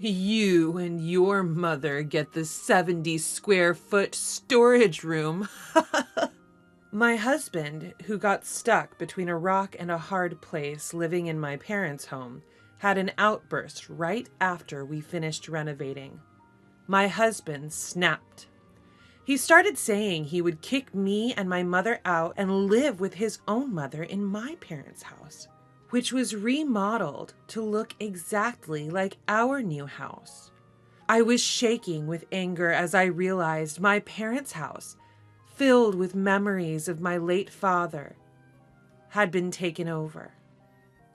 You and your mother get the 70 square foot storage room. My husband, who got stuck between a rock and a hard place living in my parents' home, had an outburst right after we finished renovating. My husband snapped. He started saying he would kick me and my mother out and live with his own mother in my parents' house, which was remodeled to look exactly like our new house. I was shaking with anger as I realized my parents' house, filled with memories of my late father, had been taken over.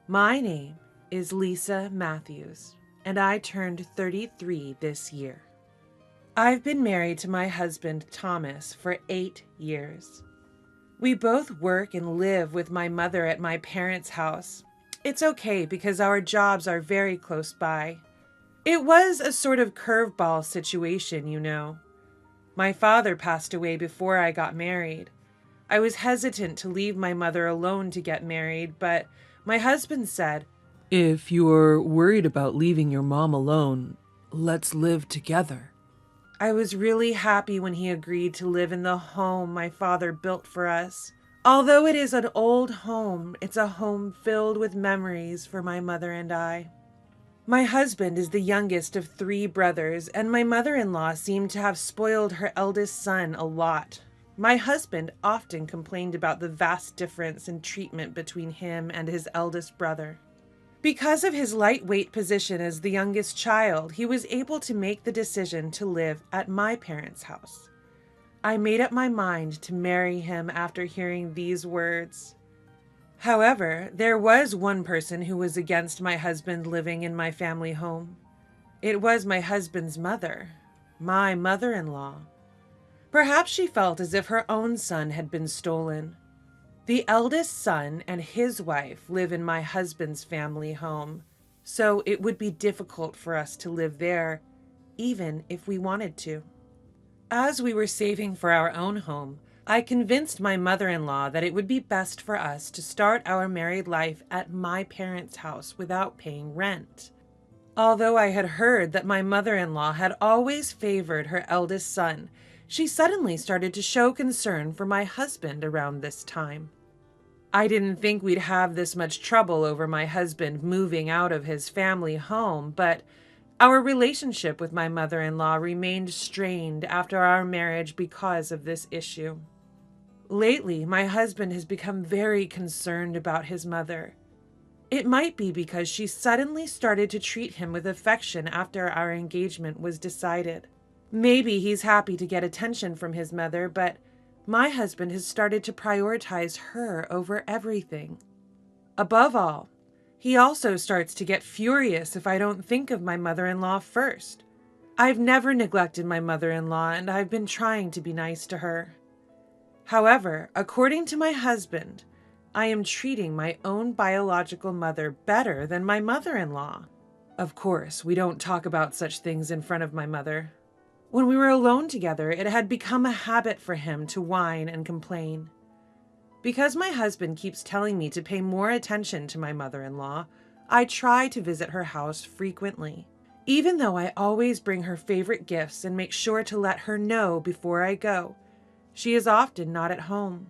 My name is Lisa Matthews, and I turned 33 this year. I've been married to my husband, Thomas, for 8 years. We both work and live with my mother at my parents' house. It's okay because our jobs are very close by. It was a sort of curveball situation, you know. My father passed away before I got married. I was hesitant to leave my mother alone to get married, but my husband said, "If you're worried about leaving your mom alone, let's live together." I was really happy when he agreed to live in the home my father built for us. Although it is an old home, it's a home filled with memories for my mother and I. My husband is the youngest of 3 brothers, and my mother-in-law seemed to have spoiled her eldest son a lot. My husband often complained about the vast difference in treatment between him and his eldest brother. Because of his lightweight position as the youngest child, he was able to make the decision to live at my parents' house. I made up my mind to marry him after hearing these words. However, there was one person who was against my husband living in my family home. It was my husband's mother, my mother-in-law. Perhaps she felt as if her own son had been stolen. The eldest son and his wife live in my husband's family home, so it would be difficult for us to live there, even if we wanted to. As we were saving for our own home, I convinced my mother-in-law that it would be best for us to start our married life at my parents' house without paying rent. Although I had heard that my mother-in-law had always favored her eldest son, she suddenly started to show concern for my husband around this time. I didn't think we'd have this much trouble over my husband moving out of his family home, but our relationship with my mother-in-law remained strained after our marriage because of this issue. Lately, my husband has become very concerned about his mother. It might be because she suddenly started to treat him with affection after our engagement was decided. Maybe he's happy to get attention from his mother, but my husband has started to prioritize her over everything. Above all, he also starts to get furious if I don't think of my mother-in-law first. I've never neglected my mother-in-law, and I've been trying to be nice to her. However, according to my husband, I am treating my own biological mother better than my mother-in-law. Of course, we don't talk about such things in front of my mother. When we were alone together, it had become a habit for him to whine and complain. Because my husband keeps telling me to pay more attention to my mother-in-law, I try to visit her house frequently, even though I always bring her favorite gifts and make sure to let her know before I go. She is often not at home.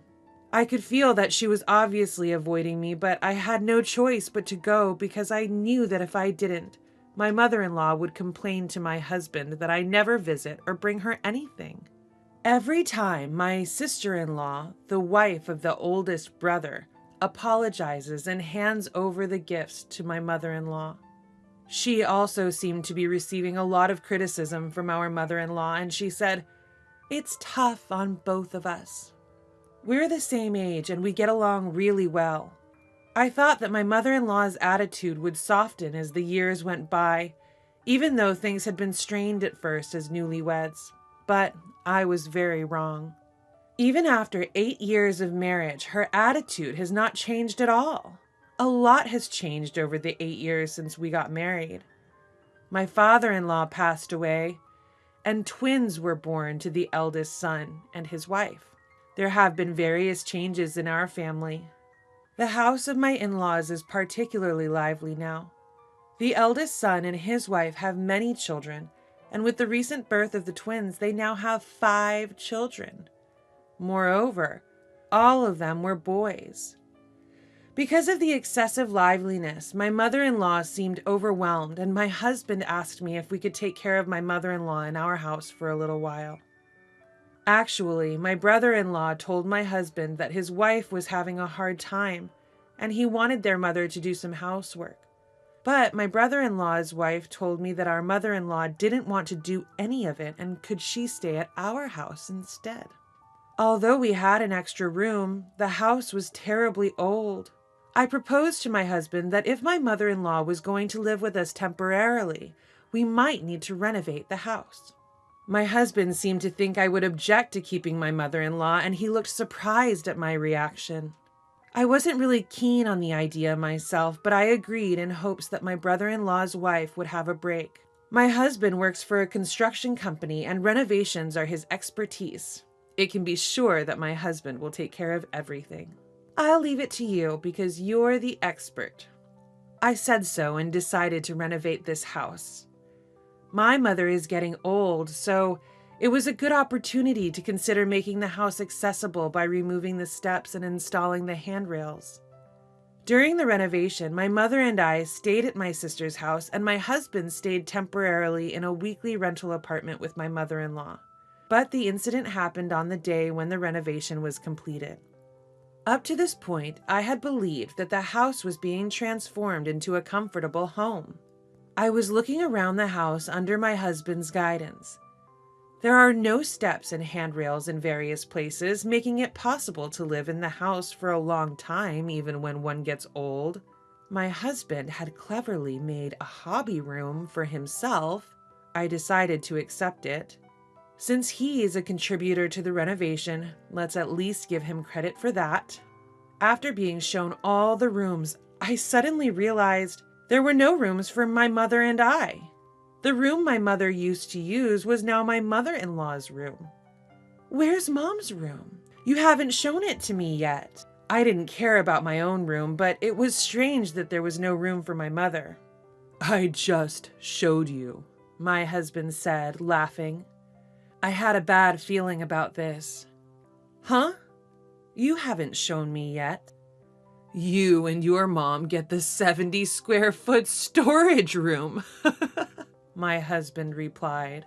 I could feel that she was obviously avoiding me, but I had no choice but to go because I knew that if I didn't, my mother-in-law would complain to my husband that I never visit or bring her anything. Every time my sister-in-law, the wife of the oldest brother, apologizes and hands over the gifts to my mother-in-law. She also seemed to be receiving a lot of criticism from our mother-in-law, and she said, "It's tough on both of us. We're the same age and we get along really well." I thought that my mother-in-law's attitude would soften as the years went by, even though things had been strained at first as newlyweds. But I was very wrong. Even after 8 years of marriage, her attitude has not changed at all. A lot has changed over the 8 years since we got married. My father-in-law passed away, and twins were born to the eldest son and his wife. There have been various changes in our family. The house of my in-laws is particularly lively now. The eldest son and his wife have many children, and with the recent birth of the twins, they now have 5 children. Moreover, all of them were boys. Because of the excessive liveliness, my mother-in-law seemed overwhelmed, and my husband asked me if we could take care of my mother-in-law in our house for a little while. Actually, my brother-in-law told my husband that his wife was having a hard time, and he wanted their mother to do some housework. But my brother-in-law's wife told me that our mother-in-law didn't want to do any of it, and could she stay at our house instead? Although we had an extra room, the house was terribly old. I proposed to my husband that if my mother-in-law was going to live with us temporarily, we might need to renovate the house. My husband seemed to think I would object to keeping my mother-in-law, and he looked surprised at my reaction. I wasn't really keen on the idea myself, but I agreed in hopes that my brother-in-law's wife would have a break. My husband works for a construction company, and renovations are his expertise. It can be sure that my husband will take care of everything. I'll leave it to you because you're the expert. I said so and decided to renovate this house. My mother is getting old, so it was a good opportunity to consider making the house accessible by removing the steps and installing the handrails. During the renovation, my mother and I stayed at my sister's house, and my husband stayed temporarily in a weekly rental apartment with my mother-in-law. But the incident happened on the day when the renovation was completed. Up to this point, I had believed that the house was being transformed into a comfortable home. I was looking around the house under my husband's guidance. There are no steps and handrails in various places, making it possible to live in the house for a long time, even when one gets old. My husband had cleverly made a hobby room for himself. I decided to accept it. Since he is a contributor to the renovation, let's at least give him credit for that. After being shown all the rooms, I suddenly realized there were no rooms for my mother and I. The room my mother used to use was now my mother-in-law's room. Where's Mom's room? You haven't shown it to me yet. I didn't care about my own room, but it was strange that there was no room for my mother. I just showed you, my husband said, laughing. I had a bad feeling about this. Huh? You haven't shown me yet. You and your mom get the 70 square foot storage room, my husband replied.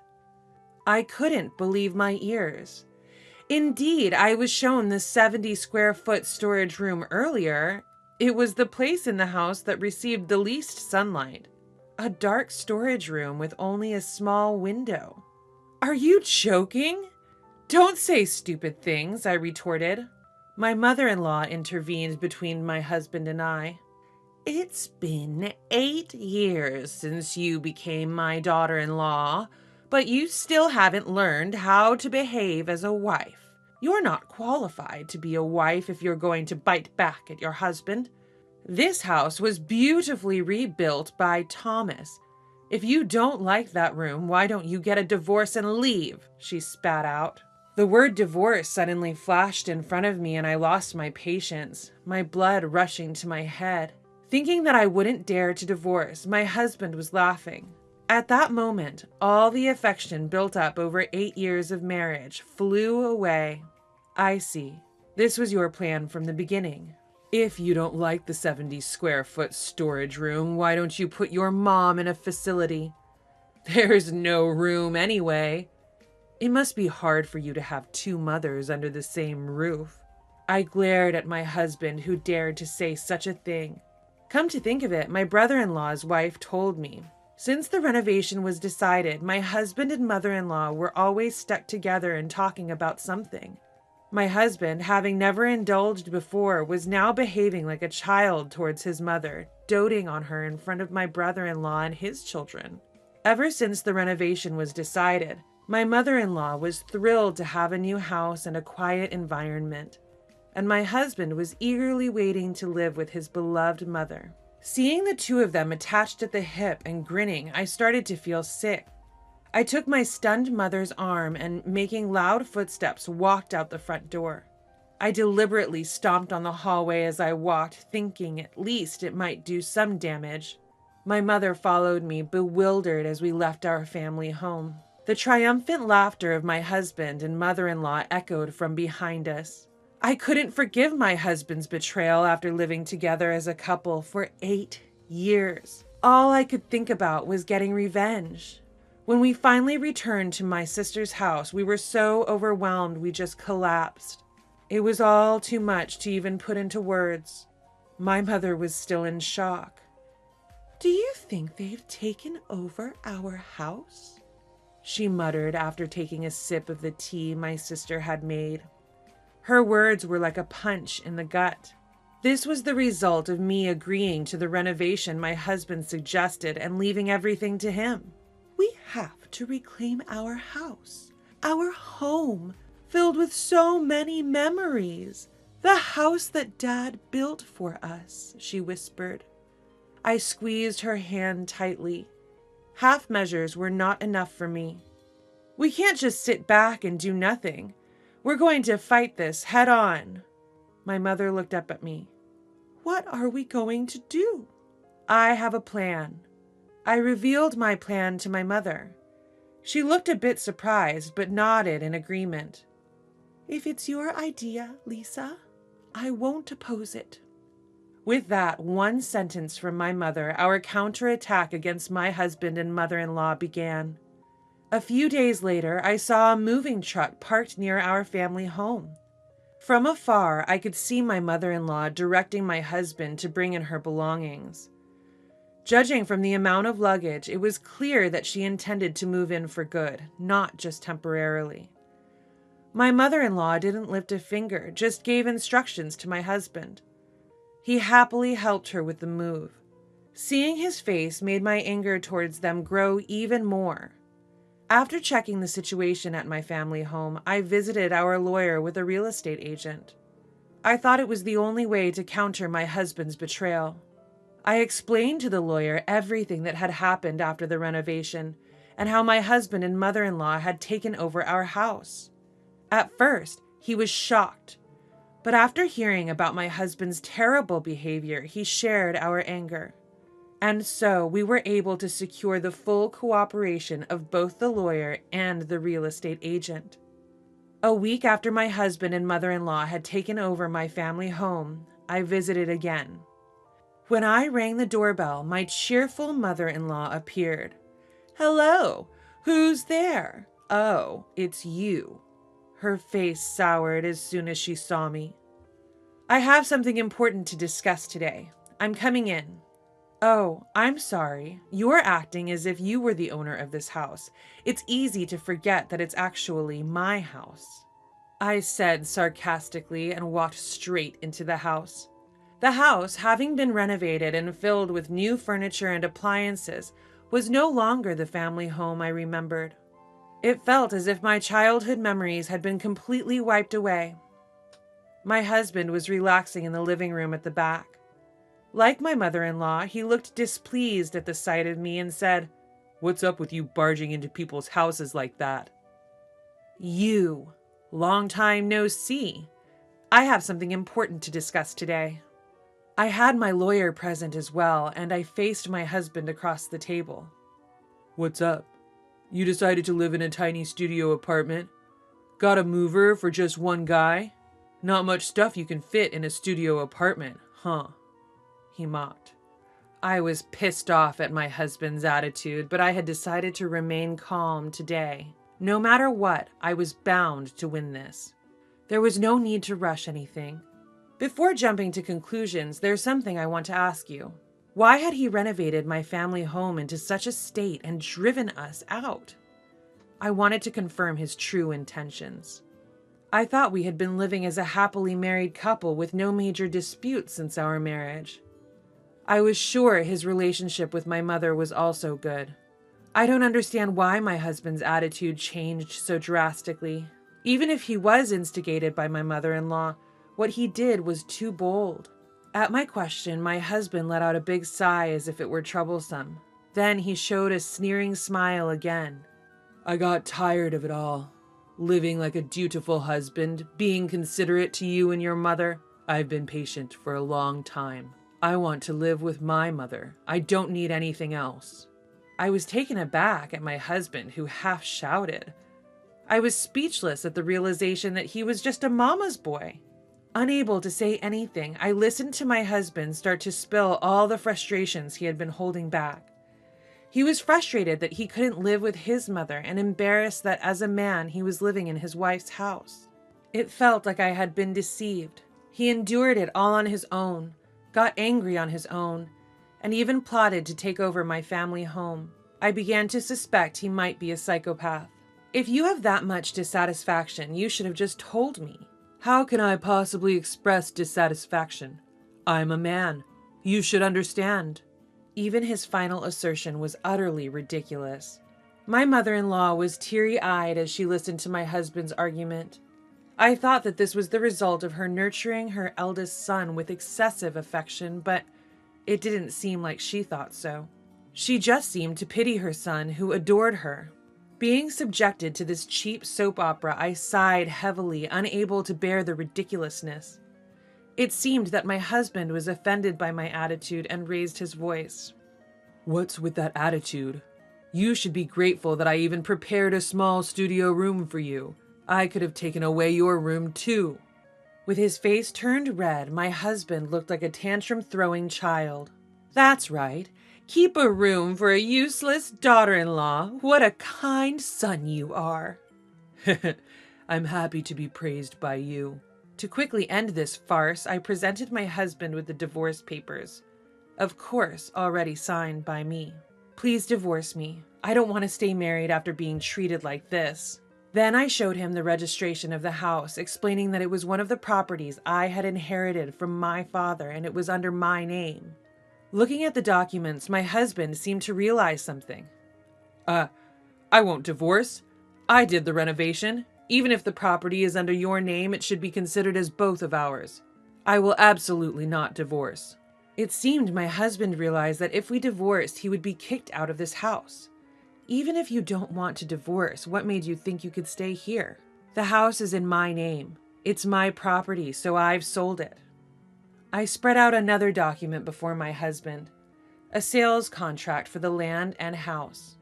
I couldn't believe my ears. Indeed, I was shown the 70 square foot storage room earlier. It was the place in the house that received the least sunlight. A dark storage room with only a small window. Are you joking? Don't say stupid things, I retorted. My mother-in-law intervened between my husband and I. It's been 8 years since you became my daughter-in-law, but you still haven't learned how to behave as a wife. You're not qualified to be a wife if you're going to bite back at your husband. This house was beautifully rebuilt by Thomas. If you don't like that room, why don't you get a divorce and leave? She spat out. The word divorce suddenly flashed in front of me, and I lost my patience, my blood rushing to my head. Thinking that I wouldn't dare to divorce, my husband was laughing. At that moment, all the affection built up over 8 years of marriage flew away. I see. This was your plan from the beginning. If you don't like the 70 square foot storage room, why don't you put your mom in a facility? There's no room anyway. It must be hard for you to have 2 mothers under the same roof. I glared at my husband, who dared to say such a thing. Come to think of it, my brother-in-law's wife told me. Since the renovation was decided, my husband and mother-in-law were always stuck together and talking about something. My husband, having never indulged before, was now behaving like a child towards his mother, doting on her in front of my brother-in-law and his children. Ever since the renovation was decided, my mother-in-law was thrilled to have a new house and a quiet environment, and my husband was eagerly waiting to live with his beloved mother. Seeing the 2 of them attached at the hip and grinning, I started to feel sick. I took my stunned mother's arm and, making loud footsteps, walked out the front door. I deliberately stomped on the hallway as I walked, thinking at least it might do some damage. My mother followed me, bewildered, as we left our family home. The triumphant laughter of my husband and mother-in-law echoed from behind us. I couldn't forgive my husband's betrayal after living together as a couple for 8 years. All I could think about was getting revenge. When we finally returned to my sister's house, we were so overwhelmed we just collapsed. It was all too much to even put into words. My mother was still in shock. "Do you think they've taken over our house?" she muttered after taking a sip of the tea my sister had made. Her words were like a punch in the gut. This was the result of me agreeing to the renovation my husband suggested and leaving everything to him. "We have to reclaim our house, our home, filled with so many memories. The house that Dad built for us," she whispered. I squeezed her hand tightly. Half measures were not enough for me. "We can't just sit back and do nothing. We're going to fight this head on." My mother looked up at me. "What are we going to do?" "I have a plan." I revealed my plan to my mother. She looked a bit surprised, but nodded in agreement. "If it's your idea, Lisa, I won't oppose it." With that one sentence from my mother, our counterattack against my husband and mother-in-law began. A few days later, I saw a moving truck parked near our family home. From afar, I could see my mother-in-law directing my husband to bring in her belongings. Judging from the amount of luggage, it was clear that she intended to move in for good, not just temporarily. My mother-in-law didn't lift a finger, just gave instructions to my husband. He happily helped her with the move. Seeing his face made my anger towards them grow even more. After checking the situation at my family home, I visited our lawyer with a real estate agent. I thought it was the only way to counter my husband's betrayal. I explained to the lawyer everything that had happened after the renovation and how my husband and mother-in-law had taken over our house. At first, he was shocked. But after hearing about my husband's terrible behavior, he shared our anger. And so we were able to secure the full cooperation of both the lawyer and the real estate agent. A week after my husband and mother-in-law had taken over my family home, I visited again. When I rang the doorbell, my cheerful mother-in-law appeared. "Hello, who's there?" "Oh, it's you." Her face soured as soon as she saw me. "I have something important to discuss today. I'm coming in." "Oh, I'm sorry. You're acting as if you were the owner of this house. It's easy to forget that it's actually my house," I said sarcastically and walked straight into the house. The house, having been renovated and filled with new furniture and appliances, was no longer the family home I remembered. It felt as if my childhood memories had been completely wiped away. My husband was relaxing in the living room at the back. Like my mother-in-law, he looked displeased at the sight of me and said, "What's up with you barging into people's houses like that?" "You. Long time no see. I have something important to discuss today." I had my lawyer present as well, and I faced my husband across the table. "What's up? You decided to live in a tiny studio apartment? Got a mover for just one guy? Not much stuff you can fit in a studio apartment, huh?" He mocked. I was pissed off at my husband's attitude, but I had decided to remain calm today. No matter what, I was bound to win this. There was no need to rush anything. Before jumping to conclusions, there's something I want to ask you. Why had he renovated my family home into such a state and driven us out? I wanted to confirm his true intentions. I thought we had been living as a happily married couple with no major disputes since our marriage. I was sure his relationship with my mother was also good. I don't understand why my husband's attitude changed so drastically. Even if he was instigated by my mother-in-law, what he did was too bold. At my question, my husband let out a big sigh as if it were troublesome. Then he showed a sneering smile again. "I got tired of it all. Living like a dutiful husband, being considerate to you and your mother. I've been patient for a long time. I want to live with my mother. I don't need anything else. I was taken aback at my husband, who half shouted. I was speechless at the realization that he was just a mama's boy. Unable to say anything, I listened to my husband start to spill all the frustrations he had been holding back. He was frustrated that he couldn't live with his mother and embarrassed that as a man he was living in his wife's house. It felt like I had been deceived. He endured it all on his own, got angry on his own, and even plotted to take over my family home. I began to suspect he might be a psychopath. If you have that much dissatisfaction, you should have just told me. How can I possibly express dissatisfaction? I'm a man. You should understand. Even his final assertion was utterly ridiculous. My mother-in-law was teary-eyed as she listened to my husband's argument. I thought that this was the result of her nurturing her eldest son with excessive affection, but it didn't seem like she thought so. She just seemed to pity her son, who adored her. Being subjected to this cheap soap opera, I sighed heavily, unable to bear the ridiculousness. It seemed that my husband was offended by my attitude and raised his voice. What's with that attitude? You should be grateful that I even prepared a small studio room for you. I could have taken away your room too. With his face turned red, my husband looked like a tantrum-throwing child. That's right. Keep a room for a useless daughter-in-law. What a kind son you are. I'm happy to be praised by you. To quickly end this farce, I presented my husband with the divorce papers. Of course, already signed by me. Please divorce me. I don't want to stay married after being treated like this. Then I showed him the registration of the house, explaining that it was one of the properties I had inherited from my father and it was under my name. Looking at the documents, my husband seemed to realize something. I won't divorce. I did the renovation. Even if the property is under your name, it should be considered as both of ours. I will absolutely not divorce. It seemed my husband realized that if we divorced, he would be kicked out of this house. Even if you don't want to divorce, what made you think you could stay here? The house is in my name. It's my property, so I've sold it. I spread out another document before my husband, a sales contract for the land and house.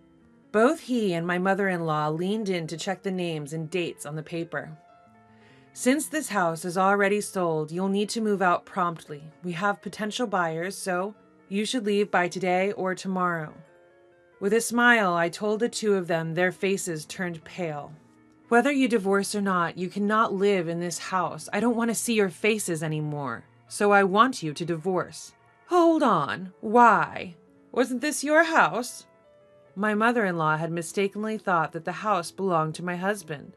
Both he and my mother-in-law leaned in to check the names and dates on the paper. Since this house is already sold, you'll need to move out promptly. We have potential buyers, so you should leave by today or tomorrow. With a smile, I told the two of them. Their faces turned pale. Whether you divorce or not, you cannot live in this house. I don't want to see your faces anymore. So I want you to divorce. Hold on. Why? Wasn't this your house? My mother-in-law had mistakenly thought that the house belonged to my husband.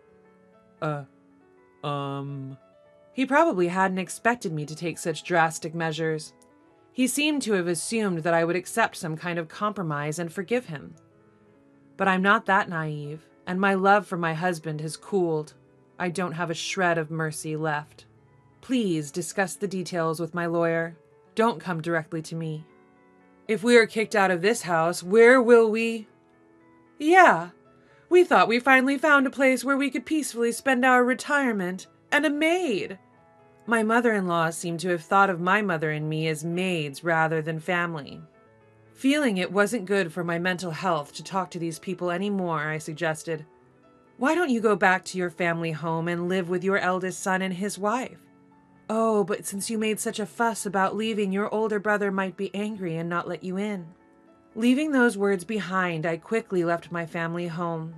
He probably hadn't expected me to take such drastic measures. He seemed to have assumed that I would accept some kind of compromise and forgive him. But I'm not that naive, and my love for my husband has cooled. I don't have a shred of mercy left. Please discuss the details with my lawyer. Don't come directly to me. If we are kicked out of this house, where will we? Yeah, we thought we finally found a place where we could peacefully spend our retirement, and a maid. My mother-in-law seemed to have thought of my mother and me as maids rather than family. Feeling it wasn't good for my mental health to talk to these people anymore, I suggested, why don't you go back to your family home and live with your eldest son and his wife? Oh, but since you made such a fuss about leaving, your older brother might be angry and not let you in. Leaving those words behind, I quickly left my family home.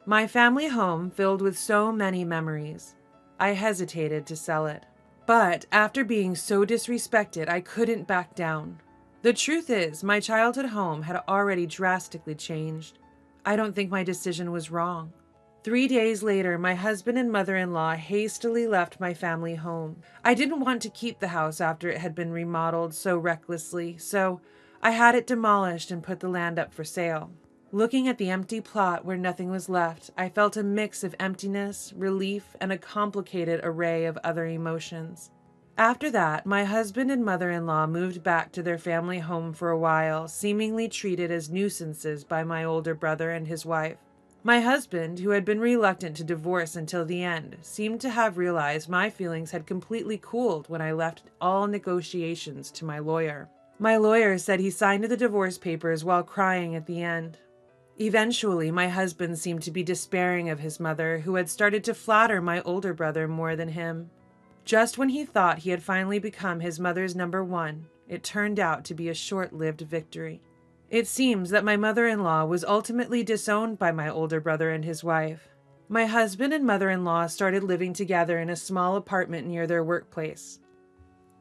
My family home filled with so many memories. I hesitated to sell it. But after being so disrespected, I couldn't back down. The truth is, my childhood home had already drastically changed. I don't think my decision was wrong. 3 days later, my husband and mother-in-law hastily left my family home. I didn't want to keep the house after it had been remodeled so recklessly, so I had it demolished and put the land up for sale. Looking at the empty plot where nothing was left, I felt a mix of emptiness, relief, and a complicated array of other emotions. After that, my husband and mother-in-law moved back to their family home for a while, seemingly treated as nuisances by my older brother and his wife. My husband, who had been reluctant to divorce until the end, seemed to have realized my feelings had completely cooled when I left all negotiations to my lawyer. My lawyer said he signed the divorce papers while crying at the end. Eventually, my husband seemed to be despairing of his mother, who had started to flatter my older brother more than him. Just when he thought he had finally become his mother's number one, it turned out to be a short-lived victory. It seems that my mother-in-law was ultimately disowned by my older brother and his wife. My husband and mother-in-law started living together in a small apartment near their workplace.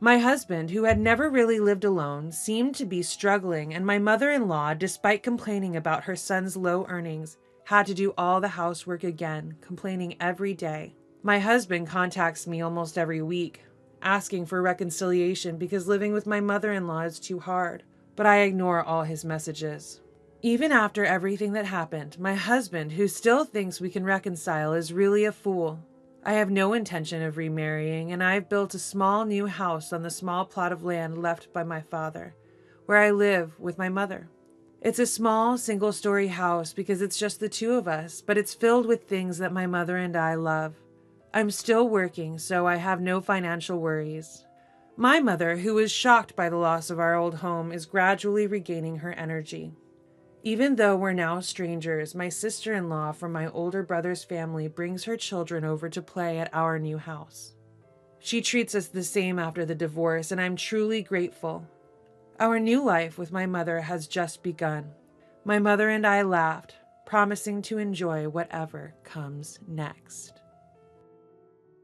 My husband, who had never really lived alone, seemed to be struggling, and my mother-in-law, despite complaining about her son's low earnings, had to do all the housework again, complaining every day. My husband contacts me almost every week, asking for reconciliation because living with my mother-in-law is too hard, but I ignore all his messages. Even after everything that happened, my husband, who still thinks we can reconcile, is really a fool. I have no intention of remarrying, and I've built a small new house on the small plot of land left by my father, where I live with my mother. It's a small, single-story house because it's just the two of us, but it's filled with things that my mother and I love. I'm still working, so I have no financial worries. My mother, who was shocked by the loss of our old home, is gradually regaining her energy. Even though we're now strangers, my sister-in-law from my older brother's family brings her children over to play at our new house. She treats us the same after the divorce, and I'm truly grateful. Our new life with my mother has just begun. My mother and I laughed, promising to enjoy whatever comes next.